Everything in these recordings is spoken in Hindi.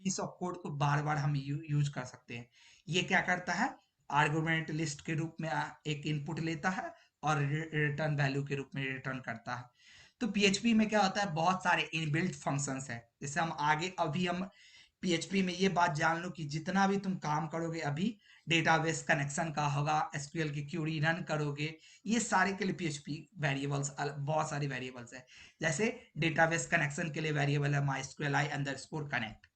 ही सब कोड को बार बार हम यूज कर सकते हैं। ये क्या करता है, आर्गुमेंट लिस्ट के रूप में एक इनपुट लेता है और रिटर्न वैल्यू के रूप में रिटर्न करता है। तो पीएचपी में क्या होता है, बहुत सारे इनबिल्ट फंक्शंस है। जैसे हम आगे अभी हम पीएचपी में ये बात जान लो कि जितना भी तुम काम करोगे अभी, डेटाबेस कनेक्शन का होगा, एसक्यूएल की क्यूरी रन करोगे, ये सारे के लिए पीएचपी वेरिएबल्स, बहुत सारे वेरिएबल्स है। जैसे डेटाबेस कनेक्शन के लिए वेरिएबल है MySQL अंडरस्कोर कनेक्ट।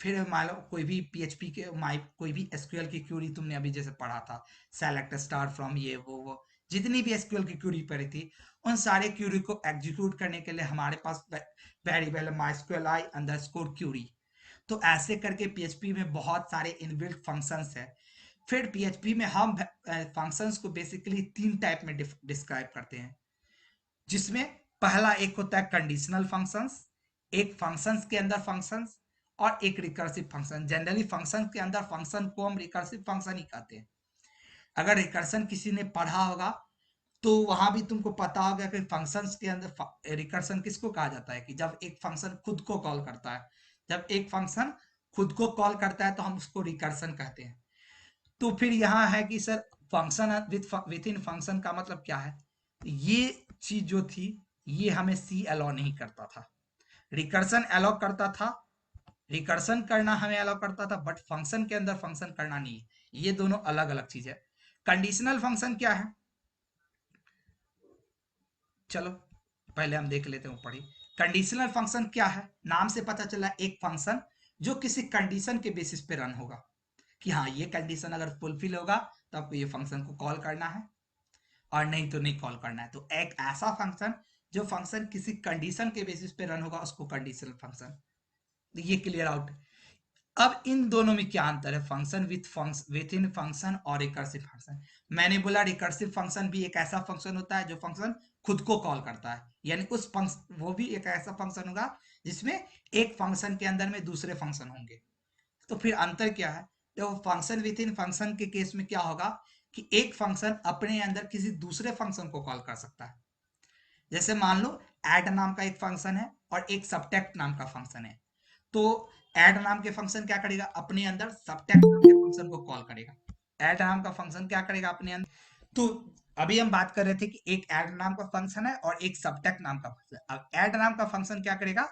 फिर मान लो कोई भी पीएचपी के कोई भी एसक्यूएल की क्यूरी तुमने अभी जैसे पढ़ा था, सेलेक्ट स्टार फ्रॉम ये वो जितनी भी एसक्यूएल की क्यूरी पढ़ी थी, उन सारे क्यूरी को एग्जीक्यूट करने के लिए हमारे पास वेरिएबल है MySQL अंडरस्कोर क्यूरी। तो ऐसे करके पीएचपी में बहुत सारे इनबिल्ट फंक्शंस है। फिर पीएचपी में हम फंक्शंस को बेसिकली 3 टाइप में डिस्क्राइब करते हैं, जिसमें पहला एक होता है कंडीशनल फंक्शंस, एक फंक्शंस के अंदर फंक्शंस, और एक रिकर्सिव फंक्शन। जनरली फंक्शन के अंदर फंक्शन को हम रिकर्सिव फंक्शन ही कहते हैं। अगर रिकर्सन किसी ने पढ़ा होगा तो वहां भी तुमको पता होगा कि फंक्शंस के अंदर रिकर्सन किसको कहा जाता है, कि जब एक फंक्शन खुद को कॉल करता है, जब एक फंक्शन खुद को कॉल करता है तो हम उसको रिकर्सन कहते हैं। तो फिर यहाँ है कि sir function with in function का मतलब क्या है, ये चीज जो थी ये हमें सी अलाउ नहीं करता था, रिकर्सन अलाउ करता था। रिकर्सन करना हमें अलाउ करता था, बट फंक्शन के अंदर फंक्शन करना नहीं। ये दोनों अलग अलग चीज है। कंडीशनल फंक्शन क्या है, चलो पहले हम देख लेते हैं ऊपर ही। कंडीशनल फंक्शन क्या है, नाम से पता चला एक फंक्शन जो किसी कंडीशन के बेसिस पे रन होगा, कि हाँ ये कंडीशन अगर फुलफिल होगा तो आपको ये फंक्शन को कॉल करना है, और नहीं तो नहीं कॉल करना है। तो एक ऐसा फंक्शन जो फंक्शन किसी कंडीशन के बेसिस पे रन होगा उसको कंडीशनल फंक्शन। ये क्लियर आउट। अब इन दोनों में क्या अंतर है, फंक्शन विथ इन फंक्शन और रिकर्सिव फंक्शन। मैंने बोला रिकर्सिव फंक्शन भी एक ऐसा फंक्शन होता है जो फंक्शन खुद को कॉल करता है, यानी उस फंक्शन वो भी एक ऐसा फंक्शन होगा जिसमें एक फंक्शन के अंदर में दूसरे फंक्शन होंगे। तो फिर अंतर क्या है, तो फंक्शन विथ इन फंक्शन के केस में क्या होगा कि एक फंक्शन अपने अंदर किसी दूसरे फंक्शन को कॉल कर सकता है। जैसे मान लो ऐड नाम का एक फंक्शन है और एक सबटेक्ट नाम का फंक्शन है। तो ऐड नाम के फंक्शन क्या करेगा, अपने अंदर सबटेक्ट नाम के फंक्शन को कॉल करेगा। ऐड नाम का फंक्शन क्या करेगा अपने अंदर, तो अभी हम बात कर रहे थे कि एक ऐड नाम का फंक्शन है और एक सबटेक्ट नाम का फंक्शन। अब ऐड नाम का फंक्शन क्या करेगा,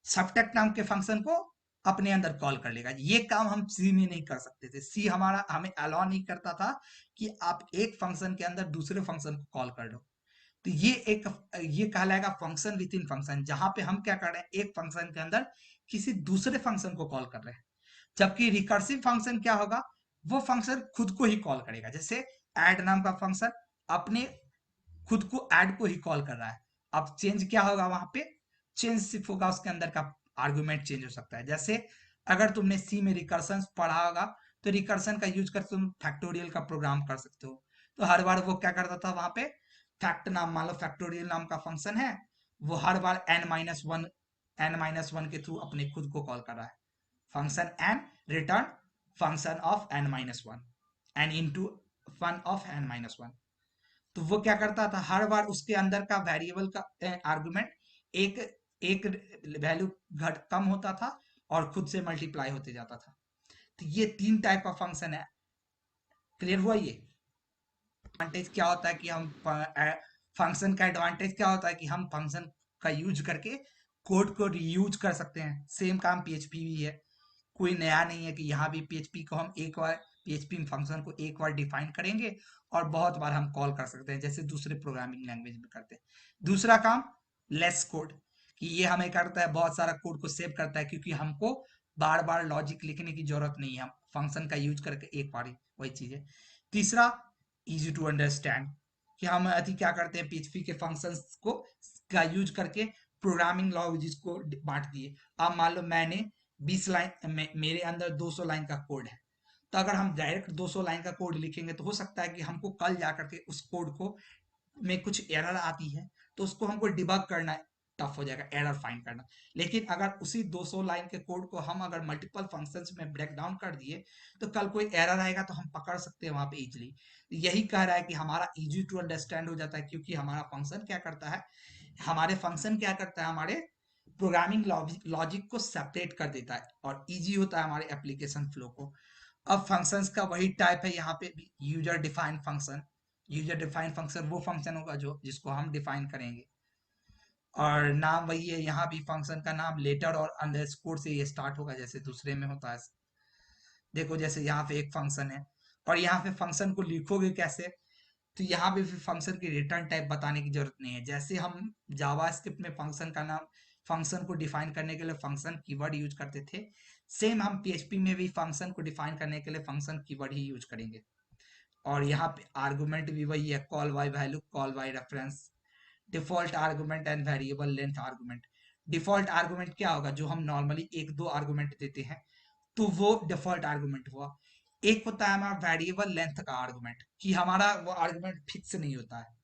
सबटेक्ट नाम के फंक्शन को अपने अंदर कॉल कर लेगा। ये काम हम सी में नहीं कर सकते थे, सी हमारा हमें अलाउ नहीं करता था कि आप एक फंक्शन के अंदर दूसरे फंक्शन को कॉल कर लो। तो ये कहलाएगा फंक्शन विद इन फंक्शन, जहां पे हम क्या कर रहे हैं, एक फंक्शन के अंदर किसी दूसरे फंक्शन को कॉल कर रहे हैं। जबकि रिकर्सिव फंक्शन क्या होगा, वो फंक्शन खुद को ही कॉल करेगा। जैसे ऐड नाम का फंक्शन अपने खुद को ऐड को ही कॉल कर रहा है। अब चेंज क्या होगा वहां पे, चेंज सिर्फ होगा उसके अंदर का आर्गुमेंट चेंज हो सकता है। जैसे अगर तुमने सी में रिकर्सन पढ़ा होगा तो रिकर्सन का यूज कर तुम फैक्टोरियल का प्रोग्राम कर सकते हो। तो हर बार वो क्या करता था वहां पे, फैक्ट नाम, मान लो फैक्टोरियल नाम का फंक्शन है, वो हर बार n-1 के थ्रू अपने खुद को कॉल कर रहा है। Function n return function of n-1, n into fun of n-1। तो वो क्या करता था, हर बार उसके अंदर का वेरिएबल का आर्गुमेंट एक एक वैल्यू घट कम होता था और खुद से मल्टीप्लाई होते जाता था। तो ये 3 टाइप का फंक्शन है। क्लियर हुआ ये। एडवांटेज क्या होता है कि हम फंक्शन का एडवांटेज क्या होता है कि हम फंक्शन का यूज करके कोड को रीयूज कर सकते हैं। सेम काम पीएचपी भी है, कोई नया नहीं है कि यहाँ भी पीएचपी को हम एक बार पीएचपी फंक्शन को एक बार डिफाइन करेंगे और बहुत बार हम कॉल कर सकते हैं जैसे दूसरे प्रोग्रामिंग लैंग्वेज में करते हैं। दूसरा काम लेस कोड, कि ये हमें करता है बहुत सारा कोड को सेव करता है, क्योंकि हमको बार बार लॉजिक लिखने की जरूरत नहीं है, हम फंक्शन का यूज करके एक बार ही वही चीज है। तीसरा इजी टू अंडरस्टैंड, कि हम अति क्या करते हैं पीएचपी के फंक्शंस को का यूज करके प्रोग्रामिंग लॉजिक्स को बांट दिए। अब मान लो मैंने 20 लाइन मेरे अंदर 200 लाइन का कोड है, तो अगर हम डायरेक्ट 200 लाइन का कोड लिखेंगे तो हो सकता है कि हमको कल जाकर के उस कोड को में कुछ एरर आती है तो उसको हमको डिबग करना टफ हो जाएगा, एरर फाइंड करना। लेकिन अगर उसी 200 लाइन के कोड को हम अगर मल्टीपल फंक्शंस में ब्रेक डाउन कर दिए तो कल कोई एरर आएगा तो हम पकड़ सकते हैं वहां पे इजीली। यही कह रहा है कि हमारा इजी टू अंडरस्टैंड हो जाता है, क्योंकि हमारा फंक्शन क्या करता है, हमारे प्रोग्रामिंग लॉजिक को सेपरेट कर देता है और इजी होता है हमारे एप्लीकेशन फ्लो को। अब फंक्शंस का वही टाइप है यहाँ पे भी, user defined function. User defined function वो फंक्शन होगा जो जिसको हम डिफाइन करेंगे, और नाम वही है, यहाँ भी फंक्शन का नाम लेटर और अंडरस्कोर से ये स्टार्ट होगा जैसे दूसरे में होता है। देखो जैसे यहाँ पे एक फंक्शन है, और यहाँ पे फंक्शन को लिखोगे कैसे, तो यहाँ पे फिर फंक्शन की रिटर्न टाइप बताने की जरूरत नहीं है। जैसे हम जावास्क्रिप्ट में फंक्शन का नाम, फंक्शन को डिफाइन करने के लिए फंक्शन कीवर्ड यूज करते थे, सेम हम पीएचपी में भी फंक्शन को डिफाइन करने के लिए फंक्शन कीवर्ड ही यूज करेंगे। और यहाँ पे आर्गुमेंट भी वही है, call by value, call by reference, default argument and variable length argument. Default argument क्या होगा, जो हम नॉर्मली एक दो आर्गुमेंट देते हैं, तो वो डिफॉल्ट आर्गुमेंट हुआ। एक होता है हमारा वेरिएबल लेंथ का आर्गुमेंट, कि हमारा वो आर्गुमेंट फिक्स नहीं होता है,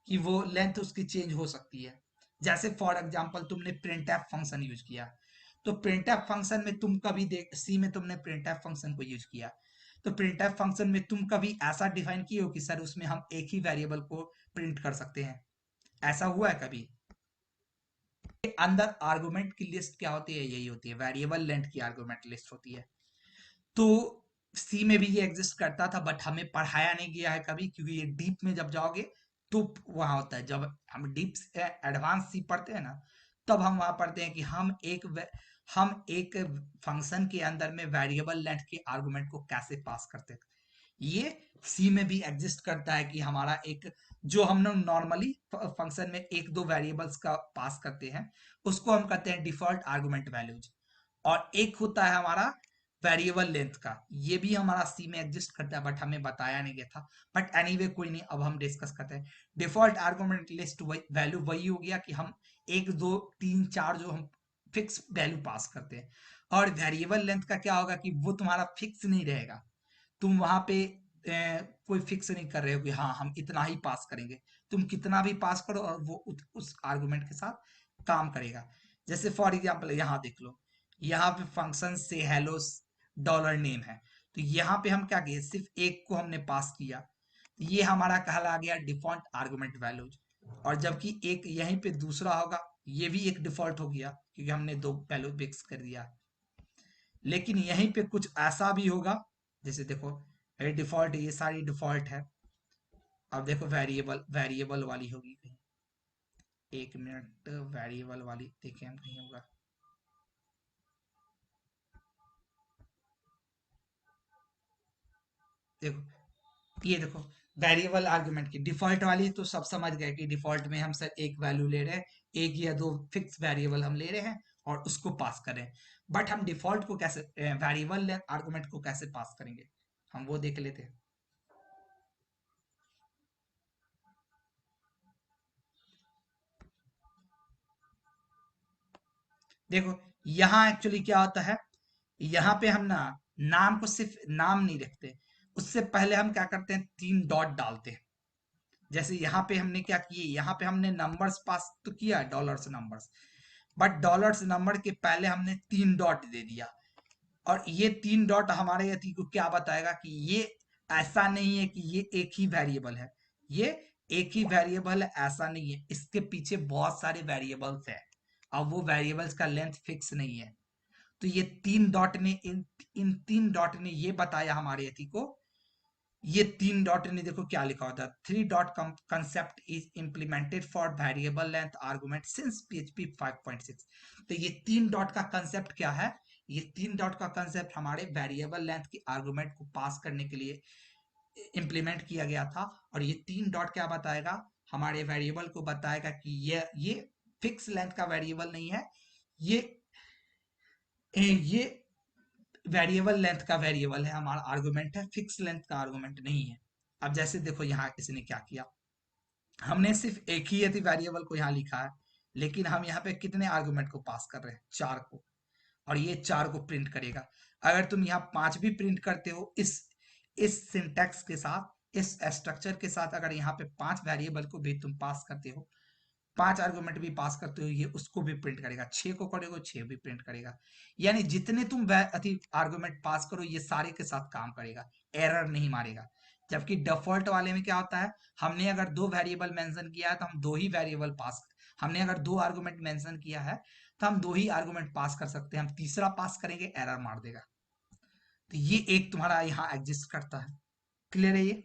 कि वो लेंथ उसकी चेंज हो सकती है। जैसे फॉर एग्जांपल तुमने printf फंक्शन यूज किया, तो printf फंक्शन में तुम कभी देख, सी में तुमने printf फंक्शन को यूज किया, तो printf फंक्शन में तुम कभी ऐसा डिफाइन किए हो कि सर उसमें हम एक ही वेरिएबल को प्रिंट कर सकते हैं, ऐसा हुआ है कभी? अंदर आर्गुमेंट की लिस्ट क्या होती है, यही होती है, वेरिएबल लेंथ की आर्गुमेंट लिस्ट होती है। तो सी में भी ये एग्जिस्ट करता था, बट हमें पढ़ाया नहीं गया है कभी, क्योंकि ये डीप में जब जाओगे तो वहां होता है। जब हम डीप एडवांस सी पढ़ते हैं ना, तब हम वहां पढ़ते हैं कि हम एक फंक्शन के अंदर में वेरिएबल लेंथ के आर्गुमेंट को कैसे पास करते हैं। ये सी में भी एग्जिस्ट करता है कि हमारा एक, जो हम लोग नॉर्मली फंक्शन में एक दो वेरिएबल्स का पास करते हैं, उसको हम कहते हैं डिफॉल्ट आर्गुमेंट वैल्यूज। और एक होता है हमारा वेरिएबल लेंथ का, ये भी हमारा सी में एग्जिस्ट करता है, बट हमें बताया नहीं गया था। बट एनीवे कोई नहीं, अब हम डिस्कस करते हैं। डिफॉल्ट आर्गुमेंट लिस्ट वैल्यू वही हो गया कि हम एक दो तीन चार जो हम फिक्स वैल्यू पास करते हैं। और वेरिएबल लेंथ का क्या होगा कि वो तुम्हारा फिक्स नहीं रहेगा, तुम वहां पे कोई फिक्स नहीं कर रहे हो कि हाँ हम इतना ही पास करेंगे, तुम कितना भी पास करो और वो उस आर्गुमेंट के साथ काम करेगा। जैसे फॉर एग्जांपल यहाँ देख लो, यहाँ पे फंक्शन से हेलो डॉलर नेम है, तो यहाँ पे हम क्या किए, सिर्फ एक को हमने पास किया, ये हमारा कहला गया डिफॉल्ट आर्गुमेंट वैल्यूज। और जबकि एक यहीं पे दूसरा होगा, ये भी एक डिफॉल्ट हो गया क्योंकि हमने दो वैल्यू फिक्स कर दिया। लेकिन यहीं पे कुछ ऐसा भी होगा, जैसे देखो ये डिफॉल्ट, ये सारी डिफॉल्ट है। अब देखो वेरिएबल वेरिएबल वाली होगी कहीं, एक मिनट, वेरिएबल वाली देखें हम कहीं होगा। देखो ये देखो, वेरिएबल आर्गुमेंट की डिफॉल्ट वाली तो सब समझ गए कि डिफॉल्ट में हम सर एक वैल्यू ले रहे हैं, एक या दो फिक्स वेरिएबल हम ले रहे हैं और उसको पास करें। बट हम डिफॉल्ट को कैसे, वेरिएबल आर्गुमेंट को कैसे पास करेंगे, हम वो देख लेते हैं। देखो यहाँ एक्चुअली क्या होता है, यहाँ पे हम ना नाम को सिर्फ नाम नहीं रखते, उससे पहले हम क्या करते हैं, तीन डॉट डालते हैं। जैसे यहाँ पे हमने क्या किए, यहाँ पे हमने नंबर्स पास तो किया, dollars numbers, but dollars number के पहले हमने तीन डॉट दे दिया। और ये तीन डॉट हमारे यति को क्या बताएगा कि ये ऐसा नहीं है कि ये एक ही वेरिएबल है, ये एक ही वेरिएबल है ऐसा नहीं है, इसके पीछे बहुत सारे वेरिएबल्स है। अब वो वेरिएबल्स का लेंथ फिक्स नहीं है, तो ये तीन डॉट ने इन तीन डॉट ने ये बताया हमारे यति को, ये तीन डॉट ने देखो क्या लिखा होता है, three dot concept is implemented for variable length argument since PHP 5.6। तो ये तीन डॉट का कंसेप्ट क्या है, ये तीन डॉट का कंसेप्ट हमारे वेरिएबल लेंथ की आर्गुमेंट को पास करने के लिए इंप्लीमेंट किया गया था। और ये तीन डॉट क्या बताएगा, हमारे वेरिएबल को बताएगा कि ये फिक्स लेंथ का वेरिएबल नहीं है, ये ये वेरिएबल लेंथ का वेरिएबल है, हमारा आर्गुमेंट है, फिक्स लेंथ का आर्गुमेंट नहीं है। अब जैसे देखो यहाँ इसने क्या किया, हमने सिर्फ एक ही यदि वेरिएबल को यहाँ लिखा है, लेकिन हम यहाँ पे कितने आर्गुमेंट को पास कर रहे हैं, चार को, और ये चार को प्रिंट करेगा। अगर तुम यहाँ पांच भी प्रिंट करते हो इस सिंटेक्स के साथ, इस स्ट्रक्चर के साथ, अगर यहाँ पे पांच वेरिएबल को भी तुम पास करते हो, पांच आर्गुमेंट भी पास करते हो, ये उसको भी प्रिंट करेगा, छह को करेगा छह भी प्रिंट करेगा। यानी जितने तुम आर्गुमेंट पास करो ये सारे के साथ काम करेगा, एरर नहीं मारेगा। जबकि डिफॉल्ट वाले में क्या होता है, हमने अगर दो वेरिएबल मेंशन किया है तो हम दो ही वेरिएबल पास, हमने अगर दो आर्गुमेंट मेंशन किया है तो हम 2 ही आर्गुमेंट पास कर सकते हैं, हम तीसरा पास करेंगे एरर मार देगा। तो ये एक तुम्हारा यहाँ एग्जिस्ट करता है। क्लियर है ये?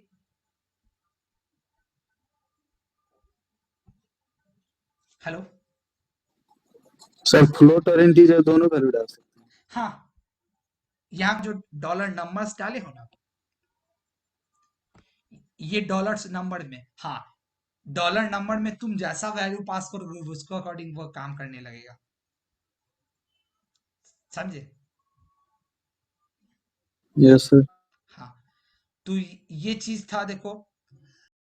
हेलो? सर फ्लोट और इंटीजर दोनों वैल्यू डाल सकते हैं। हाँ, यहाँ जो डॉलर नंबर्स डाले हो ना, ये डॉलर्स नंबर में, हाँ, डॉलर नंबर में तुम जैसा वैल्यू पास करोगे उसको अकॉर्डिंग वो काम करने लगेगा। समझे? Yes sir. हाँ, तो ये चीज था देखो।